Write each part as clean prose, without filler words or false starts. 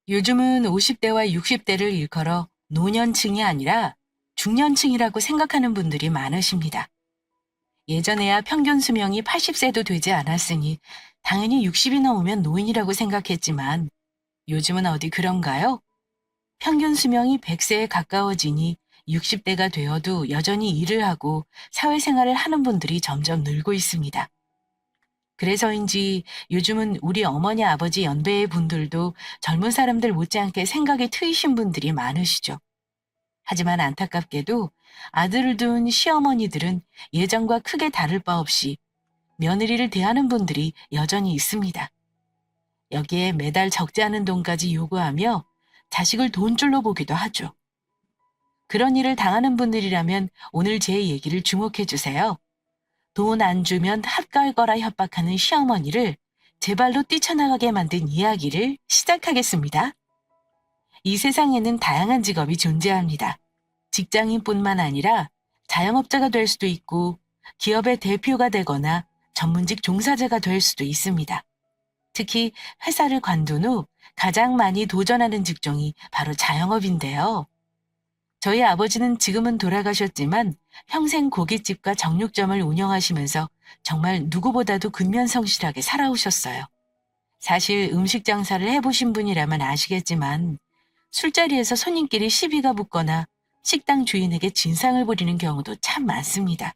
요즘은 50대와 60대를 일컬어 노년층이 아니라 중년층이라고 생각하는 분들이 많으십니다. 예전에야 평균 수명이 80세도 되지 않았으니 당연히 60이 넘으면 노인이라고 생각했지만 요즘은 어디 그런가요? 평균 수명이 100세에 가까워지니 60대가 되어도 여전히 일을 하고 사회생활을 하는 분들이 점점 늘고 있습니다. 그래서인지 요즘은 우리 어머니 아버지 연배의 분들도 젊은 사람들 못지않게 생각이 트이신 분들이 많으시죠. 하지만 안타깝게도 아들을 둔 시어머니들은 예전과 크게 다를 바 없이 며느리를 대하는 분들이 여전히 있습니다. 여기에 매달 적지 않은 돈까지 요구하며 자식을 돈줄로 보기도 하죠. 그런 일을 당하는 분들이라면 오늘 제 얘기를 주목해 주세요. 돈 안 주면 합갈 거라 협박하는 시어머니를 제 발로 뛰쳐나가게 만든 이야기를 시작하겠습니다. 이 세상에는 다양한 직업이 존재합니다. 직장인뿐만 아니라 자영업자가 될 수도 있고 기업의 대표가 되거나 전문직 종사자가 될 수도 있습니다. 특히 회사를 관둔 후 가장 많이 도전하는 직종이 바로 자영업인데요. 저희 아버지는 지금은 돌아가셨지만 평생 고깃집과 정육점을 운영하시면서 정말 누구보다도 근면성실하게 살아오셨어요. 사실 음식 장사를 해보신 분이라면 아시겠지만 술자리에서 손님끼리 시비가 붙거나 식당 주인에게 진상을 부리는 경우도 참 많습니다.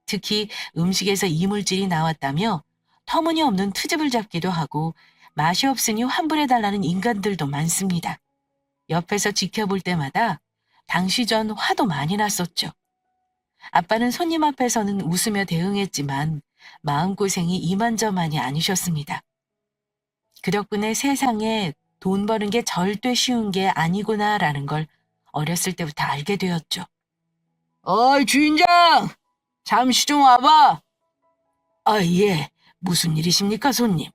특히 음식에서 이물질이 나왔다며 터무니없는 트집을 잡기도 하고 맛이 없으니 환불해달라는 인간들도 많습니다. 옆에서 지켜볼 때마다 당시 전 화도 많이 났었죠. 아빠는 손님 앞에서는 웃으며 대응했지만 마음고생이 이만저만이 아니셨습니다. 그 덕분에 세상에 돈 버는 게 절대 쉬운 게 아니구나라는 걸 어렸을 때부터 알게 되었죠. 어이, 주인장! 잠시 좀 와봐. 아, 예. 무슨 일이십니까, 손님?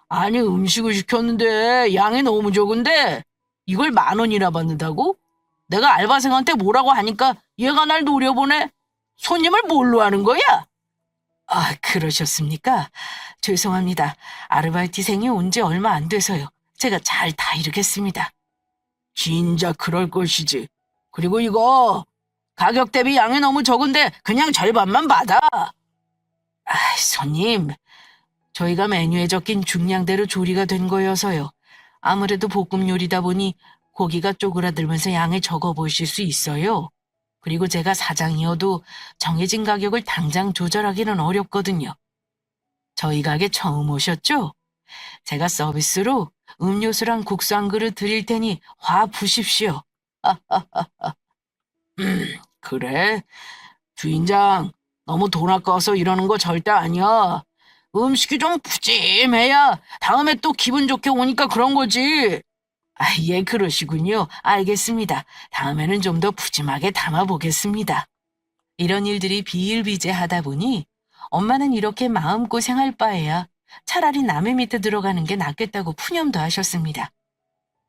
아니, 음식을 시켰는데 양이 너무 적은데 이걸 10,000원이나 받는다고? 내가 알바생한테 뭐라고 하니까 얘가 날 노려보네. 손님을 뭘로 하는 거야? 아, 그러셨습니까? 죄송합니다. 아르바이트생이 온 지 얼마 안 돼서요. 제가 잘 다 이르겠습니다. 진짜 그럴 것이지. 그리고 이거 가격 대비 양이 너무 적은데 그냥 절반만 받아. 아, 손님. 저희가 메뉴에 적힌 중량대로 조리가 된 거여서요. 아무래도 볶음 요리다 보니 고기가 쪼그라들면서 양을 적어 보실 수 있어요. 그리고 제가 사장이어도 정해진 가격을 당장 조절하기는 어렵거든요. 저희 가게 처음 오셨죠? 제가 서비스로 음료수랑 국수 한 그릇 드릴 테니 화 푸십시오. 그래? 주인장, 너무 돈 아까워서 이러는 거 절대 아니야. 음식이 좀 푸짐해야 다음에 또 기분 좋게 오니까 그런 거지. 아, 예, 그러시군요. 알겠습니다. 다음에는 좀 더 푸짐하게 담아보겠습니다. 이런 일들이 비일비재하다 보니 엄마는 이렇게 마음고생할 바에야 차라리 남의 밑에 들어가는 게 낫겠다고 푸념도 하셨습니다.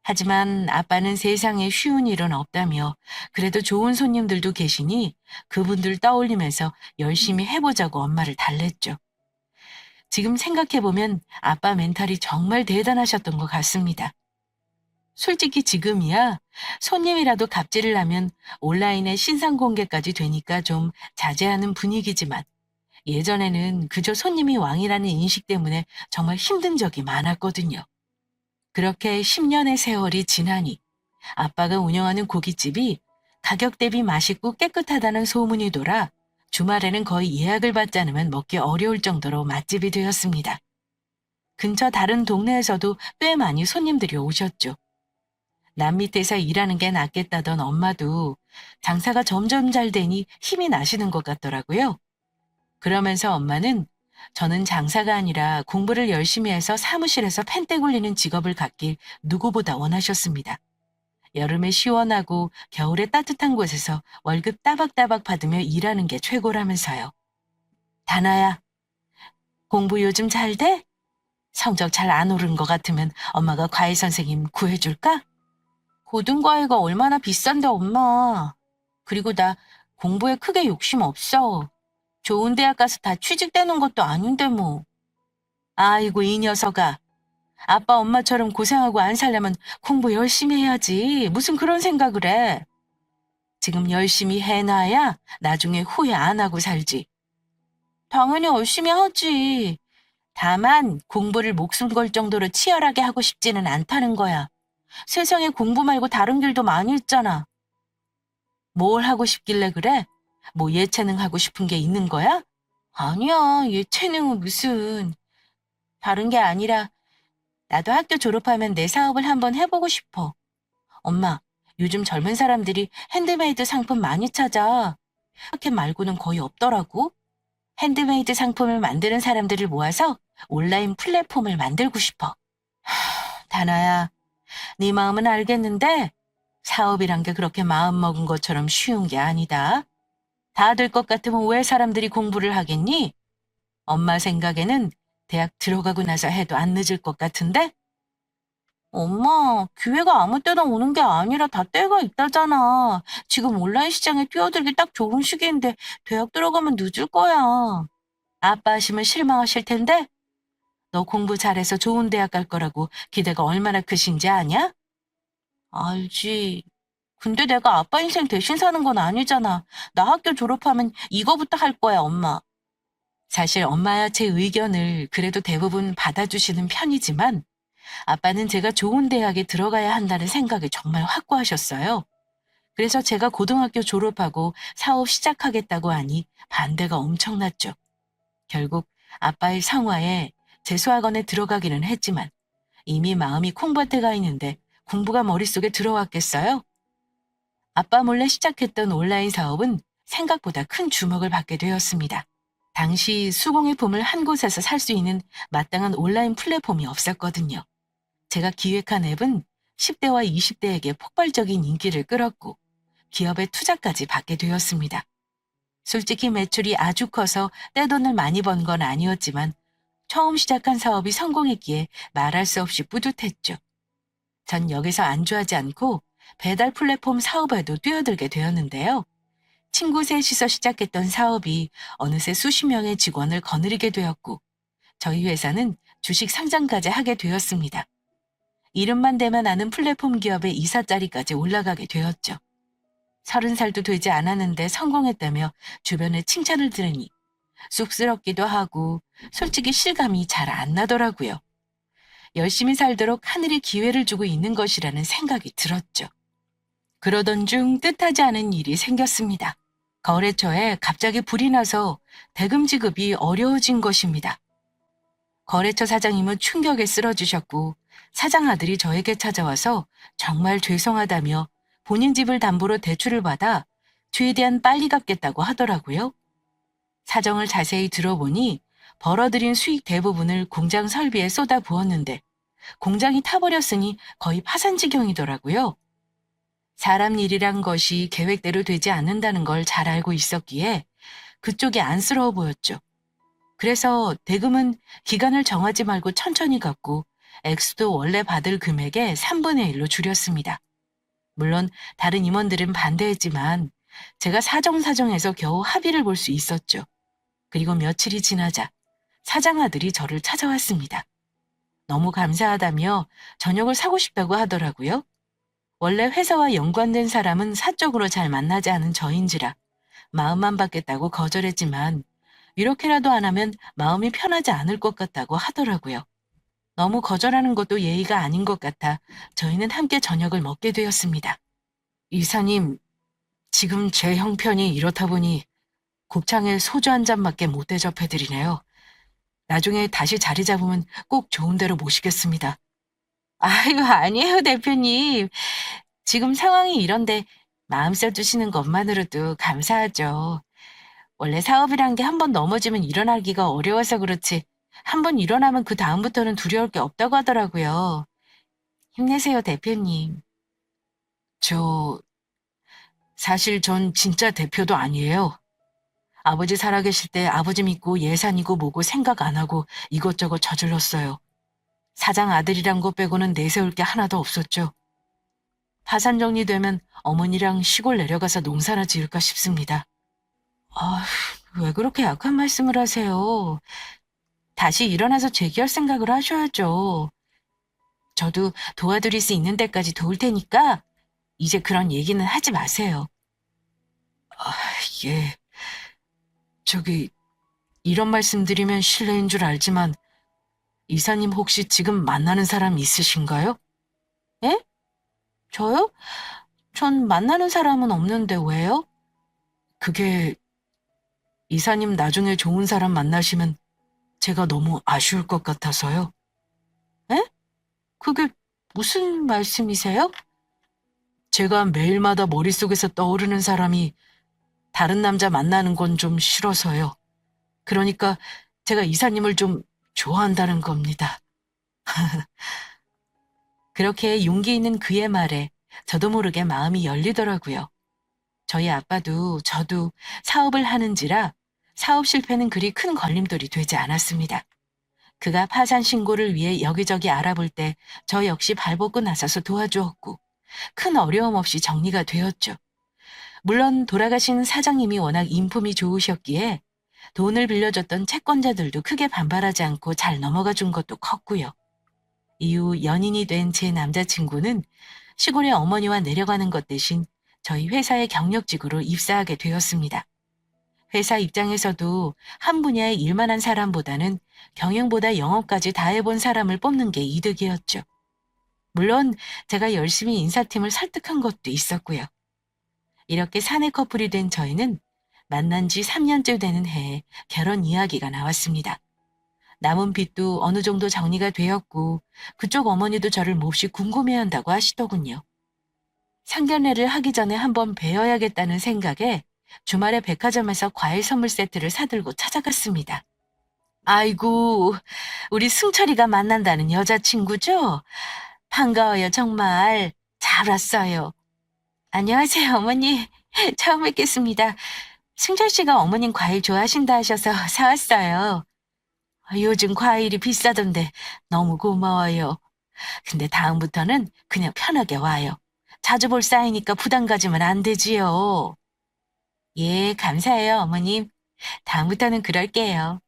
하지만 아빠는 세상에 쉬운 일은 없다며 그래도 좋은 손님들도 계시니 그분들 떠올리면서 열심히 해보자고 엄마를 달랬죠. 지금 생각해보면 아빠 멘탈이 정말 대단하셨던 것 같습니다. 솔직히 지금이야 손님이라도 갑질을 하면 온라인에 신상 공개까지 되니까 좀 자제하는 분위기지만 예전에는 그저 손님이 왕이라는 인식 때문에 정말 힘든 적이 많았거든요. 그렇게 10년의 세월이 지나니 아빠가 운영하는 고깃집이 가격 대비 맛있고 깨끗하다는 소문이 돌아 주말에는 거의 예약을 받지 않으면 먹기 어려울 정도로 맛집이 되었습니다. 근처 다른 동네에서도 꽤 많이 손님들이 오셨죠. 남 밑에서 일하는 게 낫겠다던 엄마도 장사가 점점 잘 되니 힘이 나시는 것 같더라고요. 그러면서 엄마는 저는 장사가 아니라 공부를 열심히 해서 사무실에서 펜대 굴리는 직업을 갖길 누구보다 원하셨습니다. 여름에 시원하고 겨울에 따뜻한 곳에서 월급 따박따박 받으며 일하는 게 최고라면서요. 다나야, 공부 요즘 잘 돼? 성적 잘 안 오른 것 같으면 엄마가 과외 선생님 구해줄까? 고등과외가 얼마나 비싼데 엄마. 그리고 나 공부에 크게 욕심 없어. 좋은 대학 가서 다 취직되는 것도 아닌데 뭐. 아이고 이 녀석아. 아빠 엄마처럼 고생하고 안 살려면 공부 열심히 해야지. 무슨 그런 생각을 해. 지금 열심히 해놔야 나중에 후회 안 하고 살지. 당연히 열심히 하지. 다만 공부를 목숨 걸 정도로 치열하게 하고 싶지는 않다는 거야. 세상에 공부 말고 다른 길도 많이 있잖아. 뭘 하고 싶길래 그래? 뭐 예체능 하고 싶은 게 있는 거야? 아니야, 예체능은 무슨. 다른 게 아니라 나도 학교 졸업하면 내 사업을 한번 해보고 싶어. 엄마, 요즘 젊은 사람들이 핸드메이드 상품 많이 찾아. 마켓 말고는 거의 없더라고. 핸드메이드 상품을 만드는 사람들을 모아서 온라인 플랫폼을 만들고 싶어. 다나야, 네 마음은 알겠는데 사업이란 게 그렇게 마음먹은 것처럼 쉬운 게 아니다. 다 될 것 같으면 왜 사람들이 공부를 하겠니? 엄마 생각에는 대학 들어가고 나서 해도 안 늦을 것 같은데? 엄마, 기회가 아무 때나 오는 게 아니라 다 때가 있다잖아. 지금 온라인 시장에 뛰어들기 딱 좋은 시기인데 대학 들어가면 늦을 거야. 아빠 하시면 실망하실 텐데? 너 공부 잘해서 좋은 대학 갈 거라고 기대가 얼마나 크신지 아냐? 알지. 근데 내가 아빠 인생 대신 사는 건 아니잖아. 나 학교 졸업하면 이거부터 할 거야, 엄마. 사실 엄마야 제 의견을 그래도 대부분 받아주시는 편이지만 아빠는 제가 좋은 대학에 들어가야 한다는 생각이 정말 확고하셨어요. 그래서 제가 고등학교 졸업하고 사업 시작하겠다고 하니 반대가 엄청났죠. 결국 아빠의 상화에 재수학원에 들어가기는 했지만 이미 마음이 콩밭에 가 있는데 공부가 머릿속에 들어왔겠어요? 아빠 몰래 시작했던 온라인 사업은 생각보다 큰 주목을 받게 되었습니다. 당시 수공예 품을 한 곳에서 살 수 있는 마땅한 온라인 플랫폼이 없었거든요. 제가 기획한 앱은 10대와 20대에게 폭발적인 인기를 끌었고 기업의 투자까지 받게 되었습니다. 솔직히 매출이 아주 커서 떼돈을 많이 번 건 아니었지만 처음 시작한 사업이 성공했기에 말할 수 없이 뿌듯했죠. 전 여기서 안주하지 않고 배달 플랫폼 사업에도 뛰어들게 되었는데요. 친구 셋이서 시작했던 사업이 어느새 수십 명의 직원을 거느리게 되었고 저희 회사는 주식 상장까지 하게 되었습니다. 이름만 대면 아는 플랫폼 기업의 이사 자리까지 올라가게 되었죠. 30살도 되지 않았는데 성공했다며 주변에 칭찬을 들으니 쑥스럽기도 하고 솔직히 실감이 잘 안 나더라고요. 열심히 살도록 하늘이 기회를 주고 있는 것이라는 생각이 들었죠. 그러던 중 뜻하지 않은 일이 생겼습니다. 거래처에 갑자기 불이 나서 대금 지급이 어려워진 것입니다. 거래처 사장님은 충격에 쓰러지셨고 사장 아들이 저에게 찾아와서 정말 죄송하다며 본인 집을 담보로 대출을 받아 최대한 빨리 갚겠다고 하더라고요. 사정을 자세히 들어보니 벌어들인 수익 대부분을 공장 설비에 쏟아 부었는데 공장이 타버렸으니 거의 파산 지경이더라고요. 사람 일이란 것이 계획대로 되지 않는다는 걸 잘 알고 있었기에 그쪽이 안쓰러워 보였죠. 그래서 대금은 기간을 정하지 말고 천천히 갚고 액수도 원래 받을 금액의 3분의 1로 줄였습니다. 물론 다른 임원들은 반대했지만 제가 사정사정해서 겨우 합의를 볼 수 있었죠. 그리고 며칠이 지나자 사장 아들이 저를 찾아왔습니다. 너무 감사하다며 저녁을 사고 싶다고 하더라고요. 원래 회사와 연관된 사람은 사적으로 잘 만나지 않은 저인지라 마음만 받겠다고 거절했지만 이렇게라도 안 하면 마음이 편하지 않을 것 같다고 하더라고요. 너무 거절하는 것도 예의가 아닌 것 같아 저희는 함께 저녁을 먹게 되었습니다. 이사님, 지금 제 형편이 이렇다 보니 곱창에 소주 한 잔밖에 못 대접해드리네요. 나중에 다시 자리 잡으면 꼭 좋은 데로 모시겠습니다. 아이고, 아니에요, 대표님. 지금 상황이 이런데 마음 써주시는 것만으로도 감사하죠. 원래 사업이란 게 한 번 넘어지면 일어나기가 어려워서 그렇지 한 번 일어나면 그 다음부터는 두려울 게 없다고 하더라고요. 힘내세요, 대표님. 사실 전 진짜 대표도 아니에요. 아버지 살아계실 때 아버지 믿고 예산이고 뭐고 생각 안 하고 이것저것 저질렀어요. 사장 아들이란 거 빼고는 내세울 게 하나도 없었죠. 파산 정리되면 어머니랑 시골 내려가서 농사나 지을까 싶습니다. 왜 그렇게 약한 말씀을 하세요? 다시 일어나서 재기할 생각을 하셔야죠. 저도 도와드릴 수 있는 데까지 도울 테니까 이제 그런 얘기는 하지 마세요. 아, 예. 저기, 이런 말씀 드리면 실례인 줄 알지만, 이사님 혹시 지금 만나는 사람 있으신가요? 예? 저요? 전 만나는 사람은 없는데 왜요? 그게, 이사님 나중에 좋은 사람 만나시면 제가 너무 아쉬울 것 같아서요. 에? 그게 무슨 말씀이세요? 제가 매일마다 머릿속에서 떠오르는 사람이 다른 남자 만나는 건 좀 싫어서요. 그러니까 제가 이사님을 좀 좋아한다는 겁니다. 그렇게 용기 있는 그의 말에 저도 모르게 마음이 열리더라고요. 저희 아빠도 저도 사업을 하는지라 사업 실패는 그리 큰 걸림돌이 되지 않았습니다. 그가 파산 신고를 위해 여기저기 알아볼 때 저 역시 발벗고 나서서 도와주었고 큰 어려움 없이 정리가 되었죠. 물론 돌아가신 사장님이 워낙 인품이 좋으셨기에 돈을 빌려줬던 채권자들도 크게 반발하지 않고 잘 넘어가 준 것도 컸고요. 이후 연인이 된 제 남자친구는 시골에 어머니와 내려가는 것 대신 저희 회사의 경력직으로 입사하게 되었습니다. 회사 입장에서도 한 분야에 일만 한 사람보다는 경영보다 영업까지 다 해본 사람을 뽑는 게 이득이었죠. 물론 제가 열심히 인사팀을 설득한 것도 있었고요. 이렇게 사내 커플이 된 저희는 만난 지 3년째 되는 해에 결혼 이야기가 나왔습니다. 남은 빚도 어느 정도 정리가 되었고 그쪽 어머니도 저를 몹시 궁금해한다고 하시더군요. 상견례를 하기 전에 한번 뵈어야겠다는 생각에 주말에 백화점에서 과일 선물 세트를 사들고 찾아갔습니다. 아이고, 우리 승철이가 만난다는 여자친구죠? 반가워요, 정말. 잘 왔어요. 안녕하세요, 어머니. 처음 뵙겠습니다. 승철 씨가 어머님 과일 좋아하신다 하셔서 사왔어요. 요즘 과일이 비싸던데 너무 고마워요. 근데 다음부터는 그냥 편하게 와요. 자주 볼 사이니까 부담 가지면 안 되지요. 예, 감사해요, 어머님. 다음부터는 그럴게요.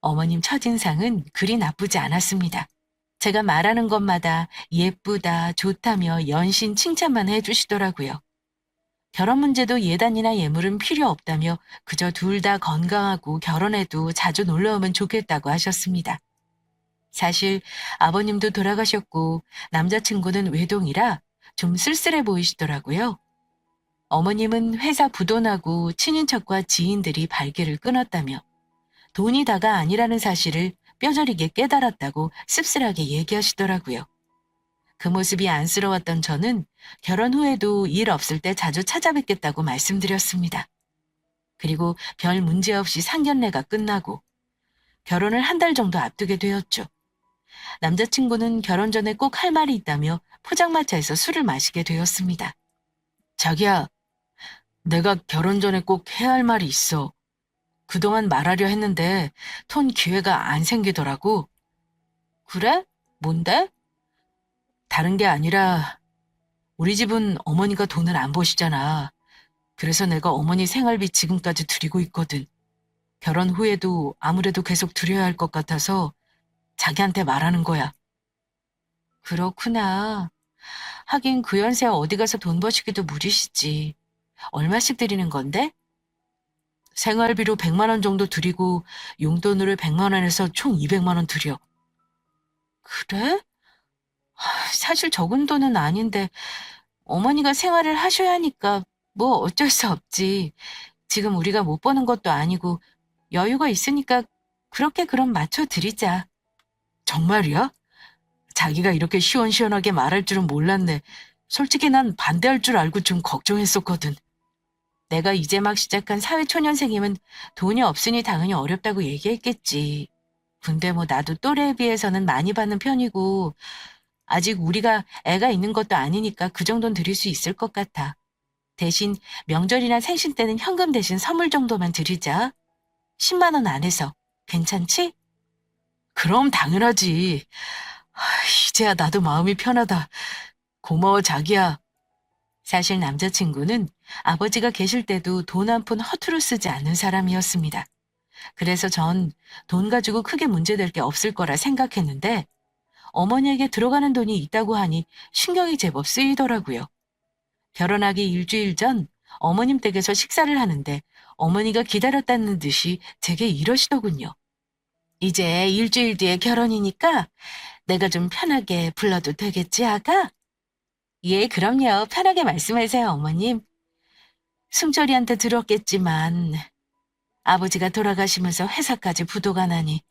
어머님 첫인상은 그리 나쁘지 않았습니다. 제가 말하는 것마다 예쁘다, 좋다며 연신 칭찬만 해주시더라고요. 결혼 문제도 예단이나 예물은 필요 없다며 그저 둘 다 건강하고 결혼해도 자주 놀러 오면 좋겠다고 하셨습니다. 사실 아버님도 돌아가셨고 남자친구는 외동이라 좀 쓸쓸해 보이시더라고요. 어머님은 회사 부도나고 친인척과 지인들이 발길을 끊었다며 돈이 다가 아니라는 사실을 뼈저리게 깨달았다고 씁쓸하게 얘기하시더라고요. 그 모습이 안쓰러웠던 저는 결혼 후에도 일 없을 때 자주 찾아뵙겠다고 말씀드렸습니다. 그리고 별 문제 없이 상견례가 끝나고 결혼을 한 달 정도 앞두게 되었죠. 남자친구는 결혼 전에 꼭 할 말이 있다며 포장마차에서 술을 마시게 되었습니다. 자기야, 내가 결혼 전에 꼭 해야 할 말이 있어. 그동안 말하려 했는데 톤 기회가 안 생기더라고. 그래? 뭔데? 다른 게 아니라 우리 집은 어머니가 돈을 안 버시잖아. 그래서 내가 어머니 생활비 지금까지 드리고 있거든. 결혼 후에도 아무래도 계속 드려야 할 것 같아서 자기한테 말하는 거야. 그렇구나. 하긴 그 연세에 어디 가서 돈 버시기도 무리시지. 얼마씩 드리는 건데? 생활비로 100만 원 정도 드리고 용돈으로 100만 원에서 총 200만 원 드려. 그래? 사실 적은 돈은 아닌데 어머니가 생활을 하셔야 하니까 뭐 어쩔 수 없지. 지금 우리가 못 버는 것도 아니고 여유가 있으니까 그렇게 그럼 맞춰 드리자. 정말이야? 자기가 이렇게 시원시원하게 말할 줄은 몰랐네. 솔직히 난 반대할 줄 알고 좀 걱정했었거든. 내가 이제 막 시작한 사회초년생이면 돈이 없으니 당연히 어렵다고 얘기했겠지. 근데 뭐 나도 또래에 비해서는 많이 받는 편이고 아직 우리가 애가 있는 것도 아니니까 그 정도는 드릴 수 있을 것 같아. 대신 명절이나 생신 때는 현금 대신 선물 정도만 드리자. 10만 원 안에서. 괜찮지? 그럼 당연하지. 이제야 나도 마음이 편하다. 고마워, 자기야. 사실 남자친구는 아버지가 계실 때도 돈 한 푼 허투루 쓰지 않는 사람이었습니다. 그래서 전 돈 가지고 크게 문제될 게 없을 거라 생각했는데 어머니에게 들어가는 돈이 있다고 하니 신경이 제법 쓰이더라고요. 결혼하기 일주일 전 어머님 댁에서 식사를 하는데 어머니가 기다렸다는 듯이 제게 이러시더군요. 이제 일주일 뒤에 결혼이니까 내가 좀 편하게 불러도 되겠지, 아가? 예, 그럼요. 편하게 말씀하세요, 어머님. 승철이한테 들었겠지만 아버지가 돌아가시면서 회사까지 부도가 나니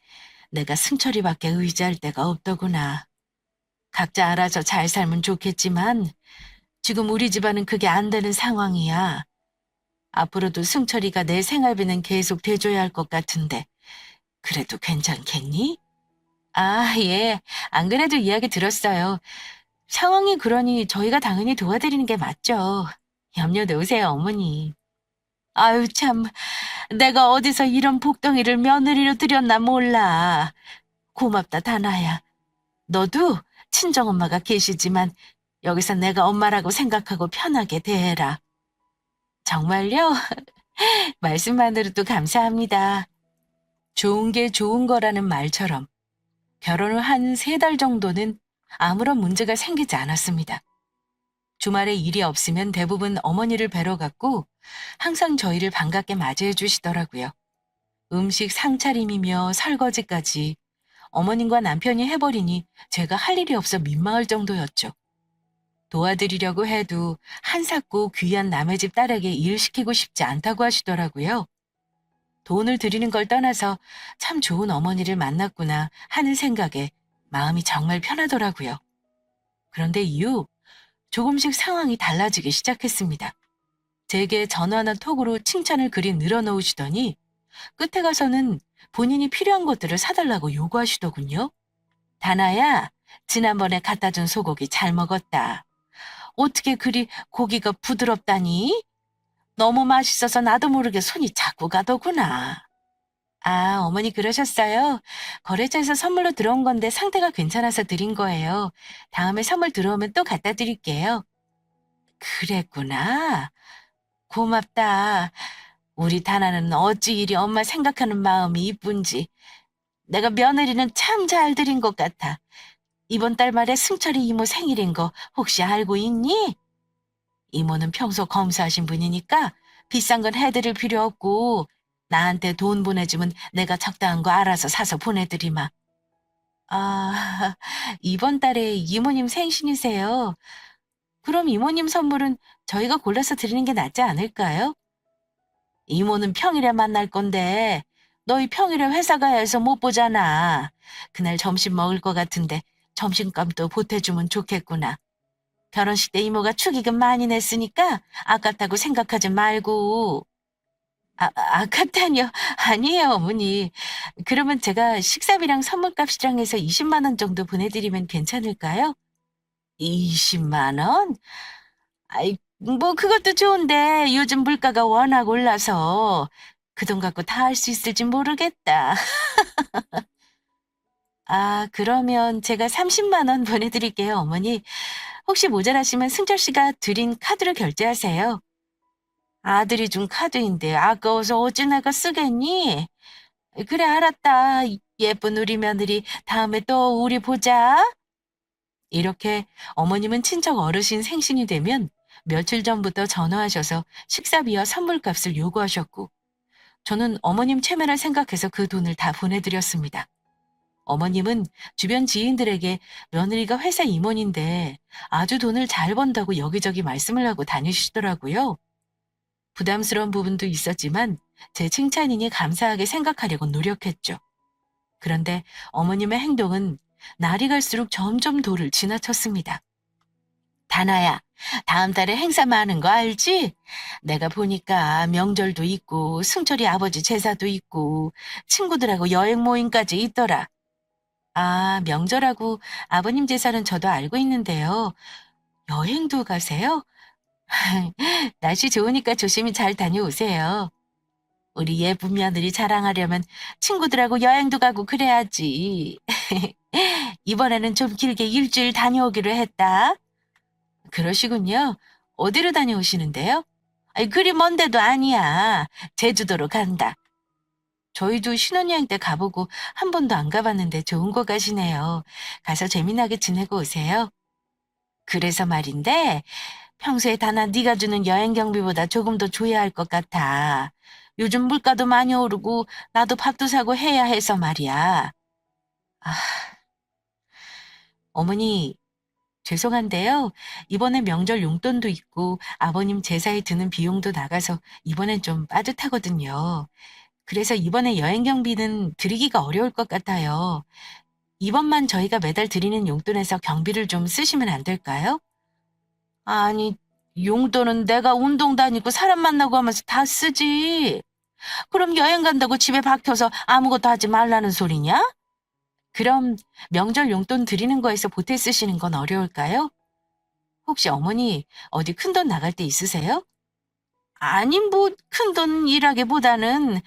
내가 승철이밖에 의지할 데가 없더구나. 각자 알아서 잘 살면 좋겠지만 지금 우리 집안은 그게 안 되는 상황이야. 앞으로도 승철이가 내 생활비는 계속 대줘야 할 것 같은데 그래도 괜찮겠니? 아, 예. 안 그래도 이야기 들었어요. 상황이 그러니 저희가 당연히 도와드리는 게 맞죠. 염려 놓으세요, 어머니. 아유, 참. 내가 어디서 이런 복덩이를 며느리로 들였나 몰라. 고맙다, 다나야. 너도 친정엄마가 계시지만 여기서 내가 엄마라고 생각하고 편하게 대해라. 정말요? 말씀만으로도 감사합니다. 좋은 게 좋은 거라는 말처럼 결혼을 한 3달 정도는 아무런 문제가 생기지 않았습니다. 주말에 일이 없으면 대부분 어머니를 뵈러 갔고 항상 저희를 반갑게 맞이해 주시더라고요. 음식 상차림이며 설거지까지 어머님과 남편이 해버리니 제가 할 일이 없어 민망할 정도였죠. 도와드리려고 해도 한삭고 귀한 남의 집 딸에게 일 시키고 싶지 않다고 하시더라고요. 돈을 드리는 걸 떠나서 참 좋은 어머니를 만났구나 하는 생각에 마음이 정말 편하더라고요. 그런데 이후 조금씩 상황이 달라지기 시작했습니다. 제게 전화나 톡으로 칭찬을 그리 늘어놓으시더니 끝에 가서는 본인이 필요한 것들을 사달라고 요구하시더군요. 다나야, 지난번에 갖다 준 소고기 잘 먹었다. 어떻게 그리 고기가 부드럽다니? 너무 맛있어서 나도 모르게 손이 자꾸 가더구나. 아, 어머니 그러셨어요? 거래처에서 선물로 들어온 건데 상태가 괜찮아서 드린 거예요. 다음에 선물 들어오면 또 갖다 드릴게요. 그랬구나. 고맙다. 우리 다나는 어찌 이리 엄마 생각하는 마음이 이쁜지. 내가 며느리는 참 잘 드린 것 같아. 이번 달 말에 승철이 이모 생일인 거 혹시 알고 있니? 이모는 평소 검소하신 분이니까 비싼 건 해드릴 필요 없고 나한테 돈 보내주면 내가 적당한 거 알아서 사서 보내드리마. 아, 이번 달에 이모님 생신이세요. 그럼 이모님 선물은 저희가 골라서 드리는 게 낫지 않을까요? 이모는 평일에 만날 건데 너희 평일에 회사 가야 해서 못 보잖아. 그날 점심 먹을 것 같은데 점심값도 보태주면 좋겠구나. 결혼식 때 이모가 축의금 많이 냈으니까 아깝다고 생각하지 말고. 아깝다니요? 아니에요, 어머니. 그러면 제가 식사비랑 선물값이랑 해서 20만 원 정도 보내드리면 괜찮을까요? 20만 원? 아이, 뭐 그것도 좋은데 요즘 물가가 워낙 올라서 그 돈 갖고 다 할 수 있을지 모르겠다. 아, 그러면 제가 30만 원 보내드릴게요, 어머니. 혹시 모자라시면 승철 씨가 드린 카드로 결제하세요. 아들이 준 카드인데 아까워서 어찌 내가 쓰겠니? 그래, 알았다. 예쁜 우리 며느리, 다음에 또 우리 보자. 이렇게 어머님은 친척 어르신 생신이 되면 며칠 전부터 전화하셔서 식사비와 선물값을 요구하셨고 저는 어머님 체면을 생각해서 그 돈을 다 보내드렸습니다. 어머님은 주변 지인들에게 며느리가 회사 임원인데 아주 돈을 잘 번다고 여기저기 말씀을 하고 다니시더라고요. 부담스러운 부분도 있었지만 제 칭찬이니 감사하게 생각하려고 노력했죠. 그런데 어머님의 행동은 날이 갈수록 점점 도를 지나쳤습니다. 다나야, 다음 달에 행사 많은 거 알지? 내가 보니까 명절도 있고 승철이 아버지 제사도 있고 친구들하고 여행 모임까지 있더라. 아, 명절하고 아버님 제사는 저도 알고 있는데요. 여행도 가세요? 날씨 좋으니까 조심히 잘 다녀오세요. 우리 예쁜 며느리 자랑하려면 친구들하고 여행도 가고 그래야지. 이번에는 좀 길게 일주일 다녀오기로 했다. 그러시군요. 어디로 다녀오시는데요? 아이, 그리 먼 데도 아니야. 제주도로 간다. 저희도 신혼여행 때 가보고 한 번도 안 가봤는데 좋은 곳 가시네요. 가서 재미나게 지내고 오세요. 그래서 말인데 평소에 다나 네가 주는 여행 경비보다 조금 더 줘야 할 것 같아. 요즘 물가도 많이 오르고 나도 밥도 사고 해야 해서 말이야. 아, 어머니 죄송한데요. 이번에 명절 용돈도 있고 아버님 제사에 드는 비용도 나가서 이번엔 좀 빠듯하거든요. 그래서 이번에 여행 경비는 드리기가 어려울 것 같아요. 이번만 저희가 매달 드리는 용돈에서 경비를 좀 쓰시면 안 될까요? 아니, 용돈은 내가 운동 다니고 사람 만나고 하면서 다 쓰지. 그럼 여행 간다고 집에 박혀서 아무것도 하지 말라는 소리냐? 그럼 명절 용돈 드리는 거에서 보태 쓰시는 건 어려울까요? 혹시 어머니 어디 큰돈 나갈 때 있으세요? 아니, 뭐 큰돈 일하기보다는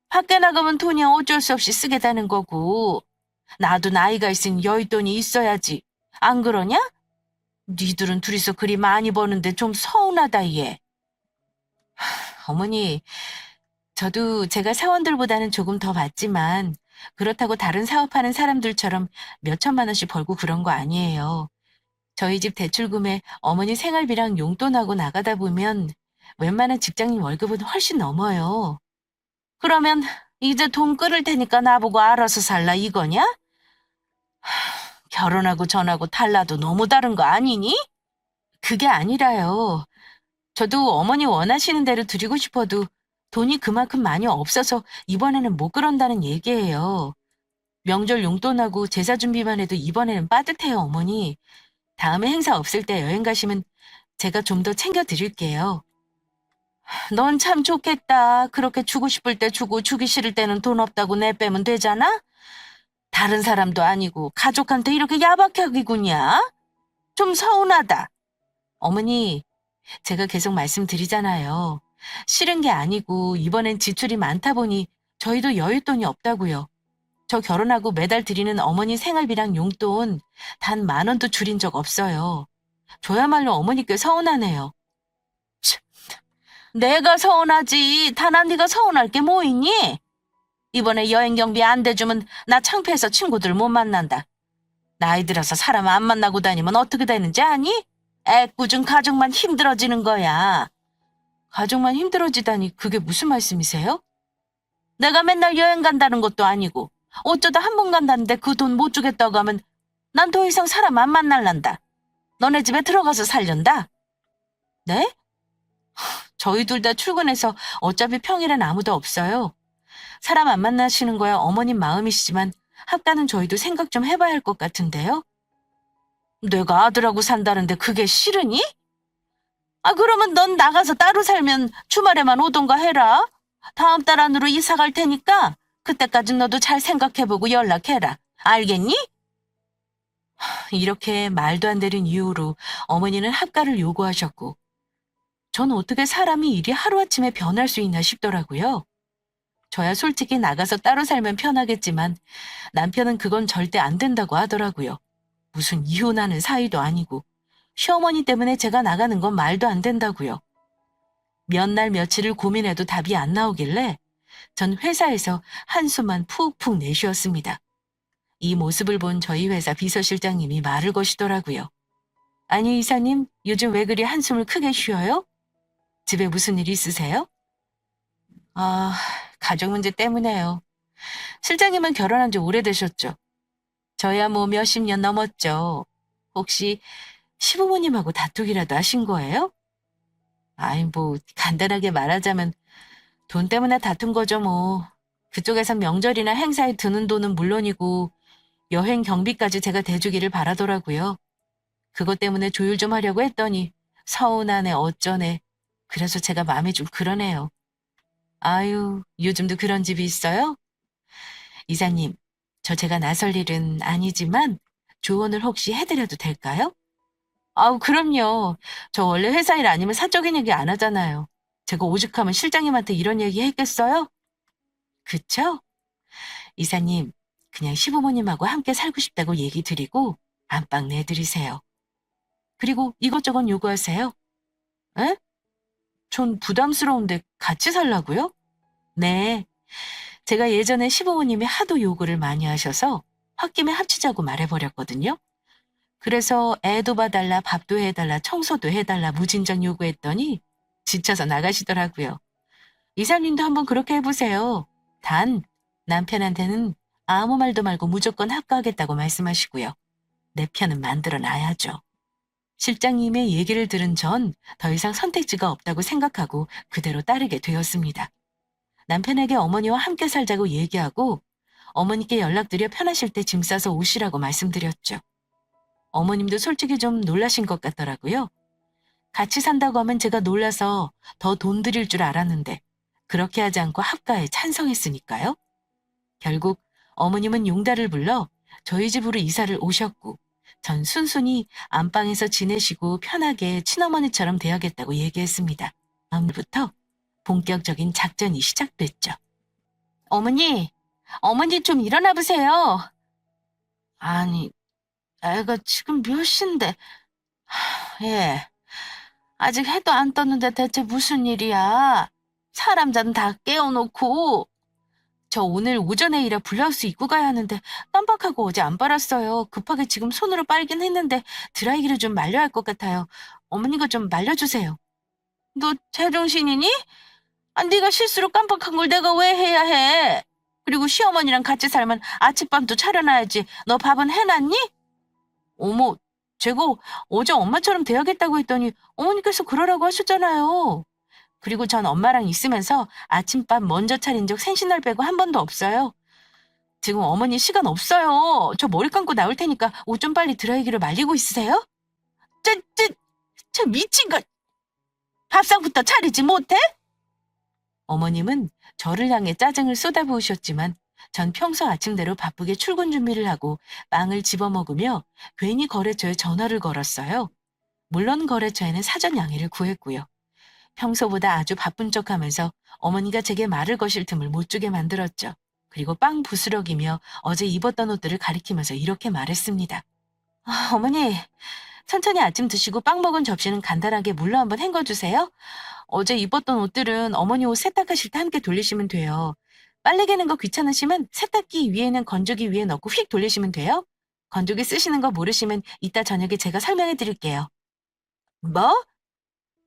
밖에 나가면 돈이 어쩔 수 없이 쓰게 되는 거고 나도 나이가 있으니 여윳돈이 있어야지. 안 그러냐? 니들은 둘이서 그리 많이 버는데 좀 서운하다 얘. 어머니, 저도 제가 사원들보다는 조금 더 받지만 그렇다고 다른 사업하는 사람들처럼 몇 천만 원씩 벌고 그런 거 아니에요. 저희 집 대출금에 어머니 생활비랑 용돈하고 나가다 보면 웬만한 직장인 월급은 훨씬 넘어요. 그러면 이제 돈 끌을 테니까 나보고 알아서 살라 이거냐? 결혼하고 전하고 달라도 너무 다른 거 아니니? 그게 아니라요. 저도 어머니 원하시는 대로 드리고 싶어도 돈이 그만큼 많이 없어서 이번에는 못 그런다는 얘기예요. 명절 용돈하고 제사 준비만 해도 이번에는 빠듯해요, 어머니. 다음에 행사 없을 때 여행 가시면 제가 좀 더 챙겨 드릴게요. 넌 참 좋겠다. 그렇게 주고 싶을 때 주고 주기 싫을 때는 돈 없다고 내빼면 되잖아? 다른 사람도 아니고 가족한테 이렇게 야박하기군요. 좀 서운하다. 어머니, 제가 계속 말씀드리잖아요. 싫은 게 아니고 이번엔 지출이 많다 보니 저희도 여윳돈이 없다고요. 저 결혼하고 매달 드리는 어머니 생활비랑 용돈 단 10,000원도 줄인 적 없어요. 저야말로 어머니께 서운하네요. 참, 내가 서운하지. 다나 네가 서운할 게 뭐 있니? 이번에 여행 경비 안 대주면 나 창피해서 친구들 못 만난다. 나이 들어서 사람 안 만나고 다니면 어떻게 되는지 아니? 애꿎은 가족만 힘들어지는 거야. 가족만 힘들어지다니 그게 무슨 말씀이세요? 내가 맨날 여행 간다는 것도 아니고 어쩌다 한 번 간다는데 그 돈 못 주겠다고 하면 난 더 이상 사람 안 만날란다. 너네 집에 들어가서 살련다. 네? 저희 둘 다 출근해서 어차피 평일엔 아무도 없어요. 사람 안 만나시는 거야 어머님 마음이시지만 합가는 저희도 생각 좀 해봐야 할 것 같은데요. 내가 아들하고 산다는데 그게 싫으니? 아, 그러면 넌 나가서 따로 살면 주말에만 오던가 해라. 다음 달 안으로 이사 갈 테니까 그때까지 너도 잘 생각해보고 연락해라. 알겠니? 이렇게 말도 안 되는 이유로 어머니는 합가를 요구하셨고 전 어떻게 사람이 이리 하루아침에 변할 수 있나 싶더라고요. 저야 솔직히 나가서 따로 살면 편하겠지만 남편은 그건 절대 안 된다고 하더라고요. 무슨 이혼하는 사이도 아니고 시어머니 때문에 제가 나가는 건 말도 안 된다고요. 몇 날 며칠을 고민해도 답이 안 나오길래 전 회사에서 한숨만 푹푹 내쉬었습니다. 이 모습을 본 저희 회사 비서실장님이 말을 거시더라고요. 아니 이사님, 요즘 왜 그리 한숨을 크게 쉬어요? 집에 무슨 일 있으세요? 아, 가족 문제 때문에요. 실장님은 결혼한 지 오래되셨죠? 저야 뭐 몇십 년 넘었죠. 혹시 시부모님하고 다투기라도 하신 거예요? 아이, 뭐 간단하게 말하자면 돈 때문에 다툰 거죠 뭐. 그쪽에선 명절이나 행사에 드는 돈은 물론이고 여행 경비까지 제가 대주기를 바라더라고요. 그것 때문에 조율 좀 하려고 했더니 서운하네 어쩌네. 그래서 제가 마음이 좀 그러네요. 아유, 요즘도 그런 집이 있어요? 이사님, 제가 나설 일은 아니지만 조언을 혹시 해드려도 될까요? 아우, 그럼요. 저 원래 회사 일 아니면 사적인 얘기 안 하잖아요. 제가 오죽하면 실장님한테 이런 얘기 했겠어요? 그쵸? 이사님, 그냥 시부모님하고 함께 살고 싶다고 얘기 드리고 안방 내드리세요. 그리고 이것저것 요구하세요. 에? 전 부담스러운데 같이 살라고요? 네. 제가 예전에 시부모님이 하도 요구를 많이 하셔서 홧김에 합치자고 말해버렸거든요. 그래서 애도 봐달라, 밥도 해달라, 청소도 해달라 무진장 요구했더니 지쳐서 나가시더라고요. 이사님도 한번 그렇게 해보세요. 단 남편한테는 아무 말도 말고 무조건 합가하겠다고 말씀하시고요. 내 편은 만들어 놔야죠. 실장님의 얘기를 들은 전 더 이상 선택지가 없다고 생각하고 그대로 따르게 되었습니다. 남편에게 어머니와 함께 살자고 얘기하고 어머니께 연락드려 편하실 때 짐 싸서 오시라고 말씀드렸죠. 어머님도 솔직히 좀 놀라신 것 같더라고요. 같이 산다고 하면 제가 놀라서 더 돈 드릴 줄 알았는데 그렇게 하지 않고 합가에 찬성했으니까요. 결국 어머님은 용달을 불러 저희 집으로 이사를 오셨고 전 순순히 안방에서 지내시고 편하게 친어머니처럼 대하겠다고 얘기했습니다. 다음부터 본격적인 작전이 시작됐죠. 어머니 좀 일어나 보세요. 아니, 애가 지금 몇 시인데. 예, 아직 해도 안 떴는데 대체 무슨 일이야? 사람 잔 다 깨워놓고. 저 오늘 오전에 일해 블라우스 입고 가야 하는데 깜빡하고 어제 안 빨았어요. 급하게 지금 손으로 빨긴 했는데 드라이기를 좀 말려야 할 것 같아요. 어머니가 좀 말려주세요. 너 제정신이니? 아, 네가 실수로 깜빡한 걸 내가 왜 해야 해? 그리고 시어머니랑 같이 살면 아침밥도 차려놔야지. 너 밥은 해놨니? 어머, 제가 어제 엄마처럼 돼야겠다고 했더니 어머니께서 그러라고 하셨잖아요. 그리고 전 엄마랑 있으면서 아침밥 먼저 차린 적 생신날 빼고 한 번도 없어요. 지금 어머니 시간 없어요. 저 머리 감고 나올 테니까 옷 좀 빨리 드라이기로 말리고 있으세요. 저 미친 거. 밥상부터 차리지 못해? 어머님은 저를 향해 짜증을 쏟아부으셨지만 전 평소 아침대로 바쁘게 출근 준비를 하고 빵을 집어먹으며 괜히 거래처에 전화를 걸었어요. 물론 거래처에는 사전 양해를 구했고요. 평소보다 아주 바쁜 척하면서 어머니가 제게 말을 거실 틈을 못 주게 만들었죠. 그리고 빵 부스럭이며 어제 입었던 옷들을 가리키면서 이렇게 말했습니다. 아, 어머니, 천천히 아침 드시고 빵 먹은 접시는 간단하게 물로 한번 헹궈주세요. 어제 입었던 옷들은 어머니 옷 세탁하실 때 함께 돌리시면 돼요. 빨래 개는 거 귀찮으시면 세탁기 위에는 건조기 위에 넣고 휙 돌리시면 돼요. 건조기 쓰시는 거 모르시면 이따 저녁에 제가 설명해 드릴게요. 뭐?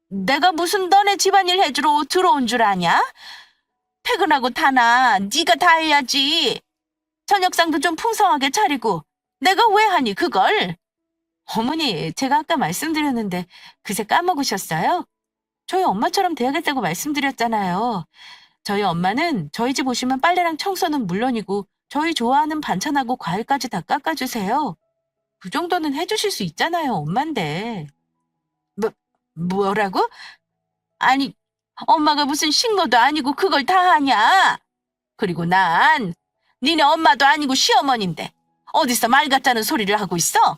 내가 무슨 너네 집안일 해주러 들어온 줄 아냐? 퇴근하고 타나 네가 다 해야지. 저녁상도 좀 풍성하게 차리고 내가 왜 하니 그걸? 어머니, 제가 아까 말씀드렸는데 그새 까먹으셨어요? 저희 엄마처럼 돼야겠다고 말씀드렸잖아요. 저희 엄마는 저희 집 오시면 빨래랑 청소는 물론이고 저희 좋아하는 반찬하고 과일까지 다 깎아주세요. 그 정도는 해주실 수 있잖아요, 엄만데. 뭐라고? 아니, 엄마가 무슨 신고도 아니고 그걸 다 하냐? 그리고 난 니네 엄마도 아니고 시어머니인데 어디서 말 같다는 소리를 하고 있어?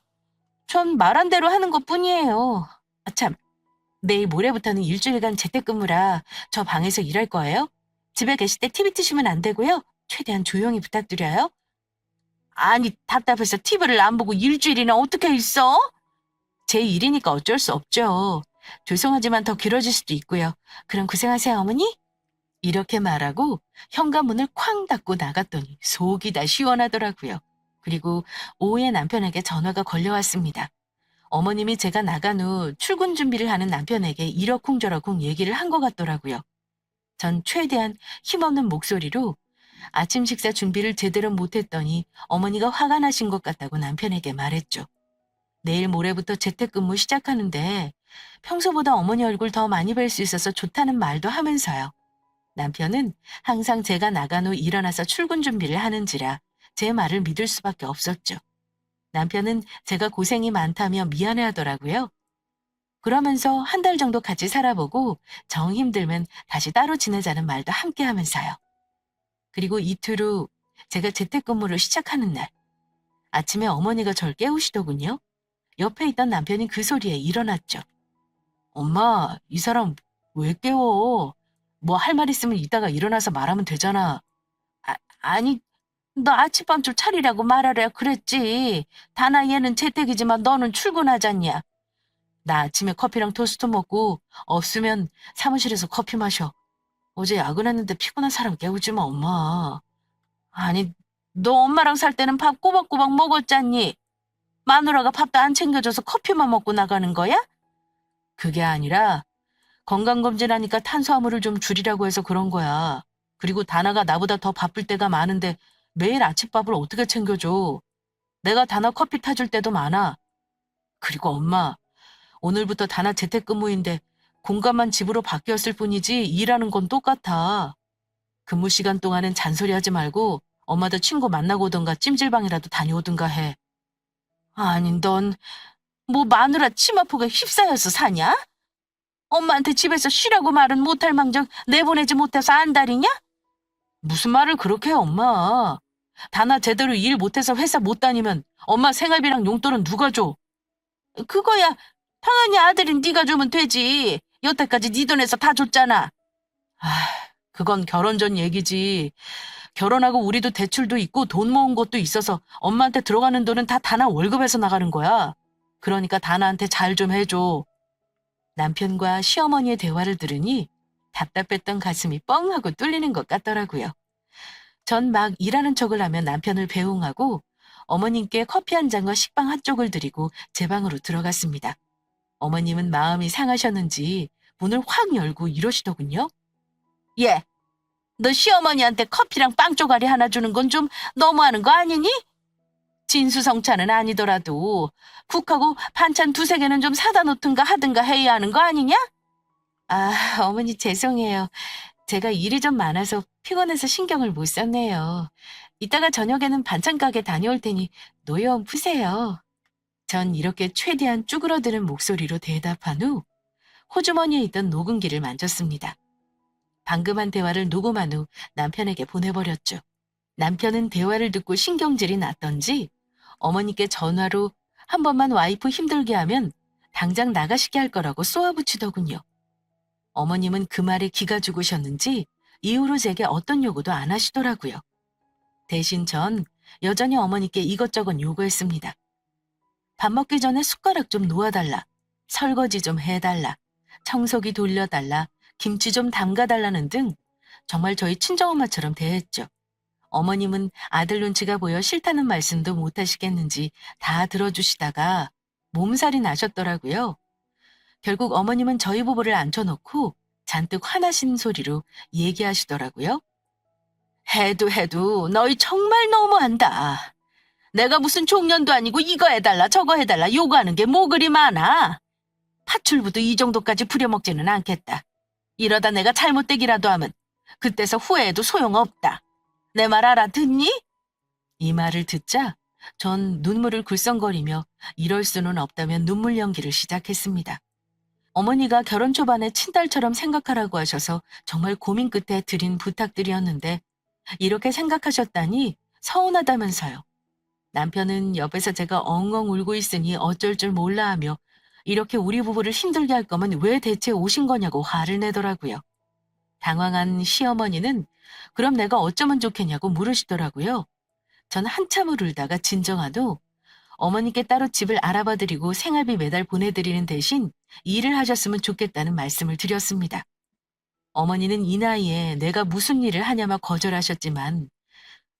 전 말한 대로 하는 것뿐이에요. 아 참, 내일 모레부터는 일주일간 재택근무라 저 방에서 일할 거예요. 집에 계실 때 TV 트시면 안 되고요. 최대한 조용히 부탁드려요. 아니, 답답해서 TV를 안 보고 일주일이나 어떻게 있어? 제 일이니까 어쩔 수 없죠. 죄송하지만 더 길어질 수도 있고요. 그럼 고생하세요, 어머니. 이렇게 말하고 현관문을 쾅 닫고 나갔더니 속이 다 시원하더라고요. 그리고 오후에 남편에게 전화가 걸려왔습니다. 어머님이 제가 나간 후 출근 준비를 하는 남편에게 이러쿵저러쿵 얘기를 한 것 같더라고요. 전 최대한 힘없는 목소리로 아침 식사 준비를 제대로 못했더니 어머니가 화가 나신 것 같다고 남편에게 말했죠. 내일 모레부터 재택근무 시작하는데 평소보다 어머니 얼굴 더 많이 뵐 수 있어서 좋다는 말도 하면서요. 남편은 항상 제가 나간 후 일어나서 출근 준비를 하는지라 제 말을 믿을 수밖에 없었죠. 남편은 제가 고생이 많다며 미안해하더라고요. 그러면서 한 달 정도 같이 살아보고 정 힘들면 다시 따로 지내자는 말도 함께 하면서요. 그리고 이틀 후 제가 재택근무를 시작하는 날 아침에 어머니가 절 깨우시더군요. 옆에 있던 남편이 그 소리에 일어났죠. 엄마, 이 사람 왜 깨워? 뭐 할 말 있으면 이따가 일어나서 말하면 되잖아. 아니, 너 아침밥 좀 차리라고 말하려 그랬지. 다나 얘는 재택이지만 너는 출근하잖냐. 나 아침에 커피랑 토스트 먹고 없으면 사무실에서 커피 마셔. 어제 야근했는데 피곤한 사람 깨우지 마, 엄마. 아니, 너 엄마랑 살 때는 밥 꼬박꼬박 먹었잖니? 마누라가 밥도 안 챙겨줘서 커피만 먹고 나가는 거야? 그게 아니라 건강검진하니까 탄수화물을 좀 줄이라고 해서 그런 거야. 그리고 다나가 나보다 더 바쁠 때가 많은데 매일 아침밥을 어떻게 챙겨줘? 내가 다나 커피 타줄 때도 많아. 그리고 엄마, 오늘부터 다나 재택근무인데 공간만 집으로 바뀌었을 뿐이지 일하는 건 똑같아. 근무 시간 동안은 잔소리하지 말고 엄마도 친구 만나고 오던가 찜질방이라도 다녀오든가 해. 아니, 넌 뭐 마누라 치마폭에 휩싸여서 사냐? 엄마한테 집에서 쉬라고 말은 못할 망정 내보내지 못해서 안달이냐? 무슨 말을 그렇게 해, 엄마. 다나 제대로 일 못해서 회사 못 다니면 엄마 생활비랑 용돈은 누가 줘? 그거야 당연히 아들인 네가 주면 되지. 여태까지 네 돈에서 다 줬잖아. 아, 그건 결혼 전 얘기지. 결혼하고 우리도 대출도 있고 돈 모은 것도 있어서 엄마한테 들어가는 돈은 다 다나 월급에서 나가는 거야. 그러니까 다나한테 잘 좀 해줘. 남편과 시어머니의 대화를 들으니 답답했던 가슴이 뻥 하고 뚫리는 것 같더라고요. 전 막 일하는 척을 하며 남편을 배웅하고 어머님께 커피 한 잔과 식빵 한 쪽을 드리고 제 방으로 들어갔습니다. 어머님은 마음이 상하셨는지 문을 확 열고 이러시더군요. 예, 너 시어머니한테 커피랑 빵 쪼가리 하나 주는 건 좀 너무하는 거 아니니? 진수성찬은 아니더라도 국하고 반찬 두세 개는 좀 사다 놓든가 하든가 해야 하는 거 아니냐? 아, 어머니 죄송해요. 제가 일이 좀 많아서 피곤해서 신경을 못 썼네요. 이따가 저녁에는 반찬 가게 다녀올 테니 노여움 푸세요. 전 이렇게 최대한 쭈그러드는 목소리로 대답한 후 호주머니에 있던 녹음기를 만졌습니다. 방금 한 대화를 녹음한 후 남편에게 보내버렸죠. 남편은 대화를 듣고 신경질이 났던지 어머니께 전화로 한 번만 와이프 힘들게 하면 당장 나가시게 할 거라고 쏘아붙이더군요. 어머님은 그 말에 기가 죽으셨는지 이후로 제게 어떤 요구도 안 하시더라고요. 대신 전 여전히 어머니께 이것저것 요구했습니다. 밥 먹기 전에 숟가락 좀 놓아달라, 설거지 좀 해달라, 청소기 돌려달라, 김치 좀 담가달라는 등 정말 저희 친정엄마처럼 대했죠. 어머님은 아들 눈치가 보여 싫다는 말씀도 못 하시겠는지 다 들어주시다가 몸살이 나셨더라고요. 결국 어머님은 저희 부부를 앉혀놓고 잔뜩 화나신 소리로 얘기하시더라고요. 해도 너희 정말 너무한다. 내가 무슨 종년도 아니고 이거 해달라 저거 해달라 요구하는 게 뭐 그리 많아. 팥줄부도 이 정도까지 부려먹지는 않겠다. 이러다 내가 잘못되기라도 하면 그때서 후회해도 소용없다. 내 말 알아듣니? 이 말을 듣자 전 눈물을 글썽거리며 이럴 수는 없다면 눈물 연기를 시작했습니다. 어머니가 결혼 초반에 친딸처럼 생각하라고 하셔서 정말 고민 끝에 드린 부탁들이었는데 이렇게 생각하셨다니 서운하다면서요. 남편은 옆에서 제가 엉엉 울고 있으니 어쩔 줄 몰라 하며 이렇게 우리 부부를 힘들게 할 거면 왜 대체 오신 거냐고 화를 내더라고요. 당황한 시어머니는 그럼 내가 어쩌면 좋겠냐고 물으시더라고요. 전 한참을 울다가 진정한 후 어머니께 따로 집을 알아봐드리고 생활비 매달 보내드리는 대신 일을 하셨으면 좋겠다는 말씀을 드렸습니다. 어머니는 이 나이에 내가 무슨 일을 하냐마 거절하셨지만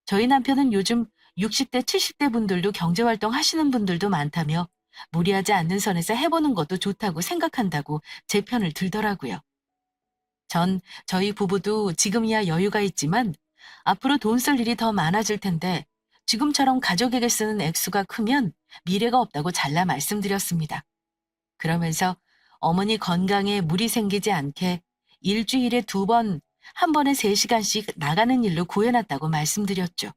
저희 남편은 요즘 60대, 70대 분들도 경제활동 하시는 분들도 많다며 무리하지 않는 선에서 해보는 것도 좋다고 생각한다고 제 편을 들더라고요. 전 저희 부부도 지금이야 여유가 있지만 앞으로 돈 쓸 일이 더 많아질 텐데 지금처럼 가족에게 쓰는 액수가 크면 미래가 없다고 잘라 말씀드렸습니다. 그러면서 어머니 건강에 무리 생기지 않게 일주일에 2번, 한 번에 3시간씩 나가는 일로 구해놨다고 말씀드렸죠.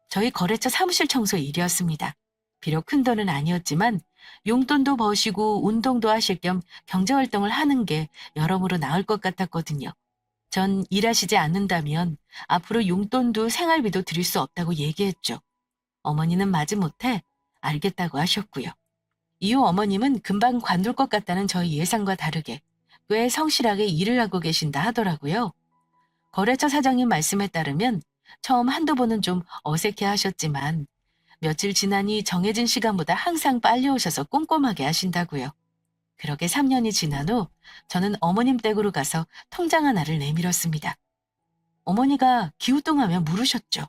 저희 거래처 사무실 청소 일이었습니다. 비록 큰 돈은 아니었지만 용돈도 버시고 운동도 하실 겸 경제활동을 하는 게 여러모로 나을 것 같았거든요. 전 일하시지 않는다면 앞으로 용돈도 생활비도 드릴 수 없다고 얘기했죠. 어머니는 마지못해 알겠다고 하셨고요. 이후 어머님은 금방 관둘 것 같다는 저희 예상과 다르게 꽤 성실하게 일을 하고 계신다 하더라고요. 거래처 사장님 말씀에 따르면 처음 한두 번은 좀 어색해 하셨지만 며칠 지나니 정해진 시간보다 항상 빨리 오셔서 꼼꼼하게 하신다고요. 그렇게 3년이 지난 후 저는 어머님 댁으로 가서 통장 하나를 내밀었습니다. 어머니가 기우뚱하며 물으셨죠.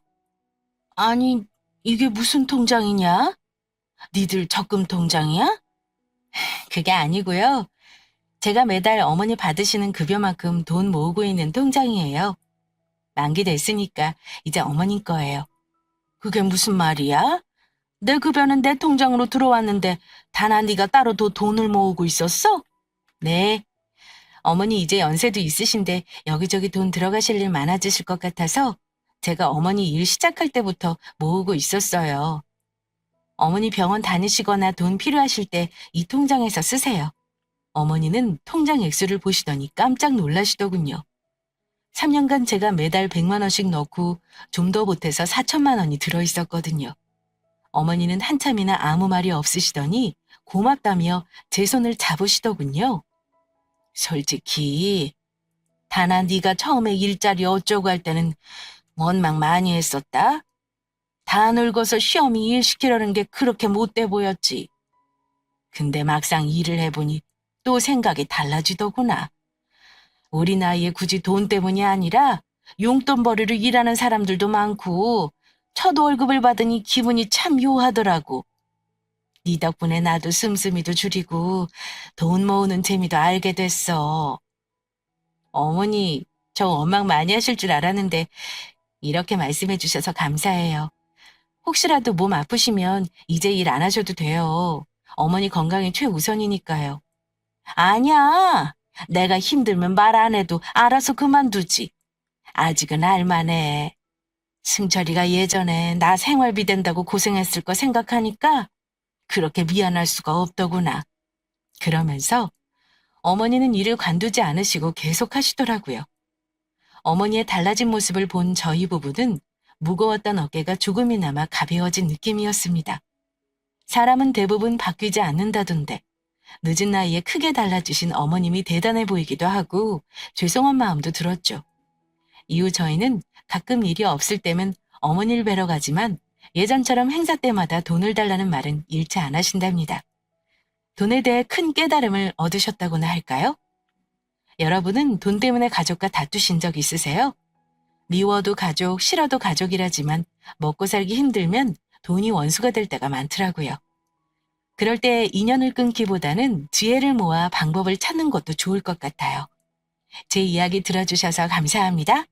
아니, 이게 무슨 통장이냐? 니들 적금 통장이야? 그게 아니고요. 제가 매달 어머니 받으시는 급여만큼 돈 모으고 있는 통장이에요. 만기 됐으니까 이제 어머님 거예요. 그게 무슨 말이야? 내 급여는 내 통장으로 들어왔는데 다나 네가 따로 더 돈을 모으고 있었어? 네. 어머니 이제 연세도 있으신데 여기저기 돈 들어가실 일 많아지실 것 같아서 제가 어머니 일 시작할 때부터 모으고 있었어요. 어머니 병원 다니시거나 돈 필요하실 때 이 통장에서 쓰세요. 어머니는 통장 액수를 보시더니 깜짝 놀라시더군요. 3년간 제가 매달 100만 원씩 넣고 좀 더 보태서 4천만 원이 들어있었거든요. 어머니는 한참이나 아무 말이 없으시더니 고맙다며 제 손을 잡으시더군요. 솔직히 다나 네가 처음에 일자리 어쩌고 할 때는 원망 많이 했었다. 다 늙어서 시험이 일 시키려는 게 그렇게 못돼 보였지. 근데 막상 일을 해보니 또 생각이 달라지더구나. 우리 나이에 굳이 돈 때문이 아니라 용돈 벌이로 일하는 사람들도 많고 첫 월급을 받으니 기분이 참 묘하더라고. 네 덕분에 나도 씀씀이도 줄이고 돈 모으는 재미도 알게 됐어. 어머니, 저 원망 많이 하실 줄 알았는데 이렇게 말씀해 주셔서 감사해요. 혹시라도 몸 아프시면 이제 일 안 하셔도 돼요. 어머니 건강이 최우선이니까요. 아니야. 내가 힘들면 말 안 해도 알아서 그만두지. 아직은 알만해. 승철이가 예전에 나 생활비 된다고 고생했을 거 생각하니까 그렇게 미안할 수가 없더구나. 그러면서 어머니는 일을 관두지 않으시고 계속 하시더라고요. 어머니의 달라진 모습을 본 저희 부부는 무거웠던 어깨가 조금이나마 가벼워진 느낌이었습니다. 사람은 대부분 바뀌지 않는다던데 늦은 나이에 크게 달라지신 어머님이 대단해 보이기도 하고 죄송한 마음도 들었죠. 이후 저희는 가끔 일이 없을 때면 어머니를 뵈러 가지만 예전처럼 행사 때마다 돈을 달라는 말은 일체 안 하신답니다. 돈에 대해 큰 깨달음을 얻으셨다고나 할까요? 여러분은 돈 때문에 가족과 다투신 적 있으세요? 미워도 가족, 싫어도 가족이라지만 먹고 살기 힘들면 돈이 원수가 될 때가 많더라고요. 그럴 때 인연을 끊기보다는 지혜를 모아 방법을 찾는 것도 좋을 것 같아요. 제 이야기 들어주셔서 감사합니다.